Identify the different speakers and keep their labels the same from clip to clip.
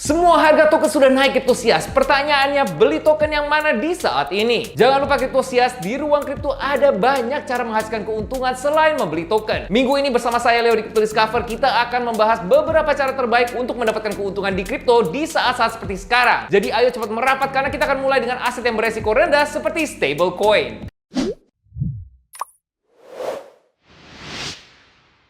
Speaker 1: Semua harga token sudah naik Kriptosias. Pertanyaannya, beli token yang mana di saat ini? Jangan lupa Kriptosias, di ruang kripto ada banyak cara menghasilkan keuntungan selain membeli token. Minggu ini bersama saya Leo di Crypto Discover, kita akan membahas beberapa cara terbaik untuk mendapatkan keuntungan di kripto di saat-saat seperti sekarang. Jadi ayo cepat merapat karena kita akan mulai dengan aset yang beresiko rendah seperti stablecoin.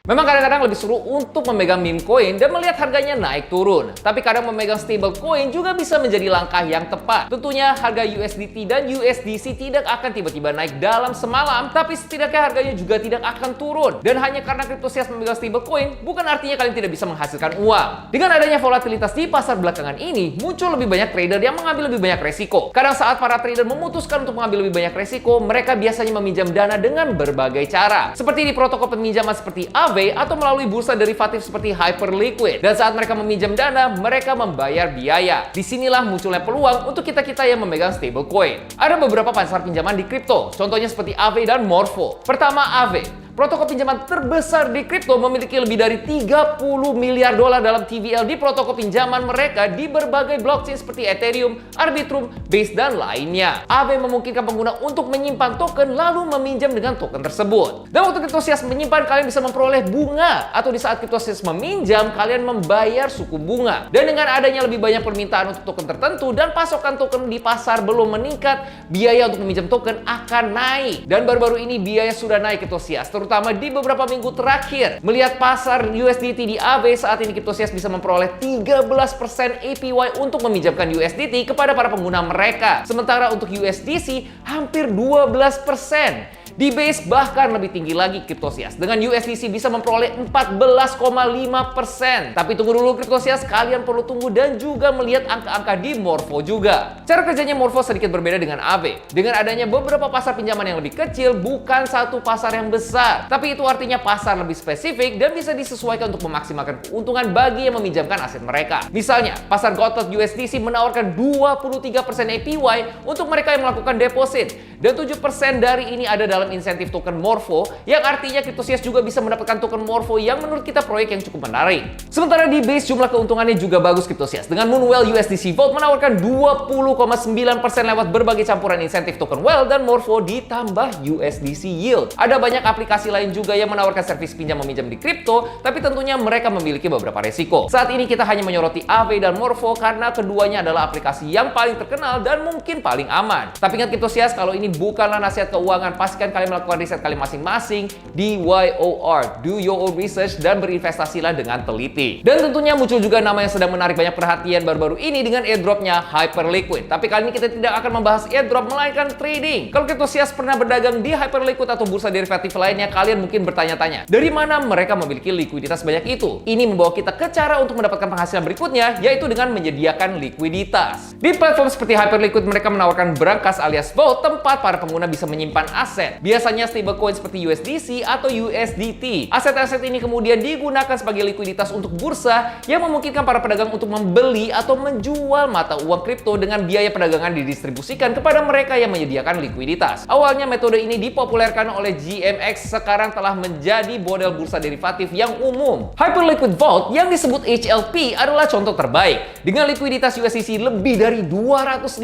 Speaker 1: Memang kadang-kadang lebih seru untuk memegang meme coin dan melihat harganya naik turun. Tapi kadang memegang stable coin juga bisa menjadi langkah yang tepat. Tentunya harga USDT dan USDC tidak akan tiba-tiba naik dalam semalam, tapi setidaknya harganya juga tidak akan turun. Dan hanya karena Kriptosias memegang stable coin, bukan artinya kalian tidak bisa menghasilkan uang. Dengan adanya volatilitas di pasar belakangan ini, muncul lebih banyak trader yang mengambil lebih banyak resiko. Kadang saat para trader memutuskan untuk mengambil lebih banyak resiko, mereka biasanya meminjam dana dengan berbagai cara. Seperti di protokol peminjaman seperti Aave atau melalui bursa derivatif seperti Hyperliquid. Dan saat mereka meminjam dana, mereka membayar biaya. Disinilah munculnya peluang untuk kita-kita yang memegang stablecoin. Ada beberapa pasar pinjaman di kripto, contohnya seperti Aave dan Morpho. Pertama, Aave. Protokol pinjaman terbesar di kripto memiliki lebih dari 30 miliar dolar dalam TVL di protokol pinjaman mereka di berbagai blockchain seperti Ethereum, Arbitrum, Base, dan lainnya. Aave memungkinkan pengguna untuk menyimpan token lalu meminjam dengan token tersebut. Dan waktu Kriptosias menyimpan, kalian bisa memperoleh bunga, atau di saat Kriptosias meminjam, kalian membayar suku bunga. Dan dengan adanya lebih banyak permintaan untuk token tertentu dan pasokan token di pasar belum meningkat, biaya untuk meminjam token akan naik. Dan baru-baru ini biaya sudah naik Kriptosias, terutama di beberapa minggu terakhir. Melihat pasar USDT di Aave saat ini, Kriptosias bisa memperoleh 13% APY untuk meminjamkan USDT kepada para pengguna mereka. Sementara untuk USDC hampir 12%. Di Base bahkan lebih tinggi lagi Kriptosias. Dengan USDC bisa memperoleh 14,5%. Tapi tunggu dulu Kriptosias, kalian perlu tunggu dan juga melihat angka-angka di Morpho juga. Cara kerjanya Morpho sedikit berbeda dengan Aave. Dengan adanya beberapa pasar pinjaman yang lebih kecil, bukan satu pasar yang besar. Tapi itu artinya pasar lebih spesifik dan bisa disesuaikan untuk memaksimalkan keuntungan bagi yang meminjamkan aset mereka. Misalnya, pasar Gotot USDC menawarkan 23% APY untuk mereka yang melakukan deposit. Dan 7% dari ini ada dalam insentif token Morpho, yang artinya Kriptosias juga bisa mendapatkan token Morpho yang menurut kita proyek yang cukup menarik. Sementara di Base jumlah keuntungannya juga bagus Kriptosias. Dengan Moonwell USDC Vault menawarkan 20,9% lewat berbagai campuran insentif token Well dan Morpho ditambah USDC Yield. Ada banyak aplikasi lain juga yang menawarkan servis pinjam meminjam di kripto, tapi tentunya mereka memiliki beberapa resiko. Saat ini kita hanya menyoroti Aave dan Morpho karena keduanya adalah aplikasi yang paling terkenal dan mungkin paling aman. Tapi ingat Kriptosias, kalau ini bukanlah nasihat keuangan, pastikan kalian melakukan riset kalian masing-masing di YOR, do your own research, dan berinvestasilah dengan teliti. Dan tentunya muncul juga nama yang sedang menarik banyak perhatian baru-baru ini dengan airdropnya Hyperliquid. Tapi kali ini kita tidak akan membahas airdrop melainkan trading. Kalau Kriptosias pernah berdagang di Hyperliquid atau bursa derivatif lainnya, kalian mungkin bertanya-tanya, dari mana mereka memiliki likuiditas banyak itu? Ini membawa kita ke cara untuk mendapatkan penghasilan berikutnya, yaitu dengan menyediakan likuiditas. Di platform seperti Hyperliquid, mereka menawarkan brankas alias vault, tempat para pengguna bisa menyimpan aset. Biasanya stablecoin seperti USDC atau USDT. Aset-aset ini kemudian digunakan sebagai likuiditas untuk bursa yang memungkinkan para pedagang untuk membeli atau menjual mata uang kripto dengan biaya perdagangan didistribusikan kepada mereka yang menyediakan likuiditas. Awalnya metode ini dipopulerkan oleh GMX, sekarang telah menjadi model bursa derivatif yang umum. Hyperliquid Vault yang disebut HLP adalah contoh terbaik. Dengan likuiditas USDC lebih dari 250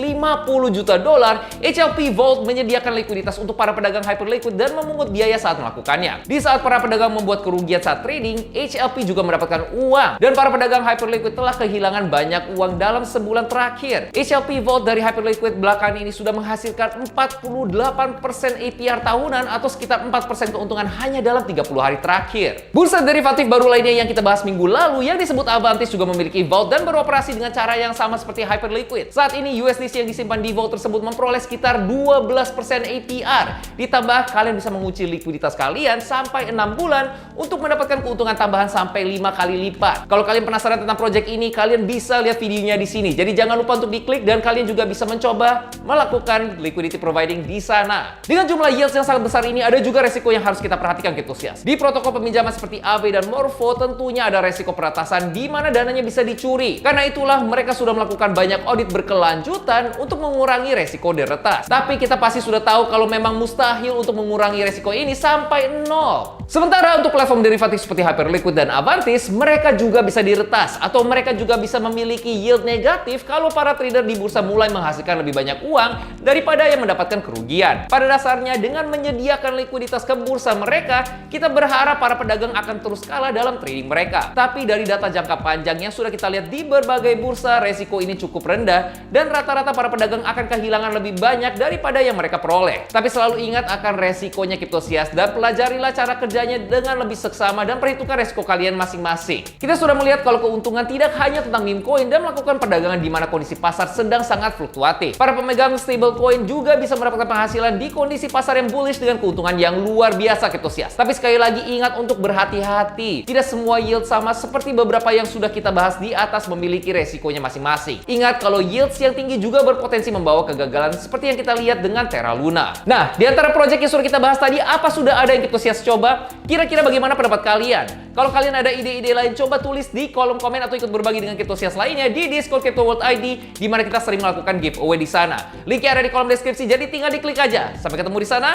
Speaker 1: juta dolar, HLP Vault menyediakan likuiditas untuk para pedagang Hyperliquid dan memungut biaya saat melakukannya. Di saat para pedagang membuat kerugian saat trading, HLP juga mendapatkan uang. Dan para pedagang Hyperliquid telah kehilangan banyak uang dalam sebulan terakhir. HLP Vault dari Hyperliquid belakangan ini sudah menghasilkan 48% APR tahunan atau sekitar 4% keuntungan hanya dalam 30 hari terakhir. Bursa derivatif baru lainnya yang kita bahas minggu lalu yang disebut Avantis juga memiliki Vault dan beroperasi dengan cara yang sama seperti Hyperliquid. Saat ini USDC yang disimpan di Vault tersebut memperoleh sekitar 12% APR. Ditambah kalian bisa mengunci likuiditas kalian sampai 6 bulan untuk mendapatkan keuntungan tambahan sampai 5 kali lipat. Kalau kalian penasaran tentang project ini, kalian bisa lihat videonya di sini. Jadi jangan lupa untuk diklik dan kalian juga bisa mencoba melakukan liquidity providing di sana. Dengan jumlah yields yang sangat besar ini, ada juga resiko yang harus kita perhatikan Kriptosias. Di protokol peminjaman seperti Aave dan Morpho, tentunya ada resiko peretasan di mana dananya bisa dicuri. Karena itulah mereka sudah melakukan banyak audit berkelanjutan untuk mengurangi resiko diretas. Tapi kita pasti sudah tahu kalau memang mustahil mustahil untuk mengurangi resiko ini sampai nol. Sementara untuk platform derivatif seperti Hyperliquid dan Avantis, mereka juga bisa diretas atau mereka juga bisa memiliki yield negatif kalau para trader di bursa mulai menghasilkan lebih banyak uang daripada yang mendapatkan kerugian. Pada dasarnya, dengan menyediakan likuiditas ke bursa mereka, kita berharap para pedagang akan terus kalah dalam trading mereka. Tapi dari data jangka panjang yang sudah kita lihat di berbagai bursa, resiko ini cukup rendah dan rata-rata para pedagang akan kehilangan lebih banyak daripada yang mereka peroleh. Tapi selalu ingat akan resikonya Cryptosias dan pelajarilah cara kerjanya dengan lebih seksama dan perhitungkan resiko kalian masing-masing. Kita sudah melihat kalau keuntungan tidak hanya tentang meme coin dan melakukan perdagangan di mana kondisi pasar sedang sangat fluktuatif. Para pemegang stablecoin juga bisa mendapatkan penghasilan di kondisi pasar yang bullish dengan keuntungan yang luar biasa Cryptosias. Tapi sekali lagi ingat untuk berhati-hati. Tidak semua yield sama seperti beberapa yang sudah kita bahas di atas memiliki resikonya masing-masing. Ingat kalau yields yang tinggi juga berpotensi membawa kegagalan seperti yang kita lihat dengan Terra Luna. Nah, di antara project yang sudah kita bahas tadi, apa sudah ada yang Cryptosias coba? Kira-kira bagaimana pendapat kalian? Kalau kalian ada ide-ide lain, coba tulis di kolom komen atau ikut berbagi dengan Cryptosias lainnya di Discord Crypto World ID, di mana kita sering melakukan giveaway di sana. Linknya ada di kolom deskripsi, jadi tinggal diklik aja. Sampai ketemu di sana.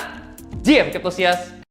Speaker 1: GM Cryptosias.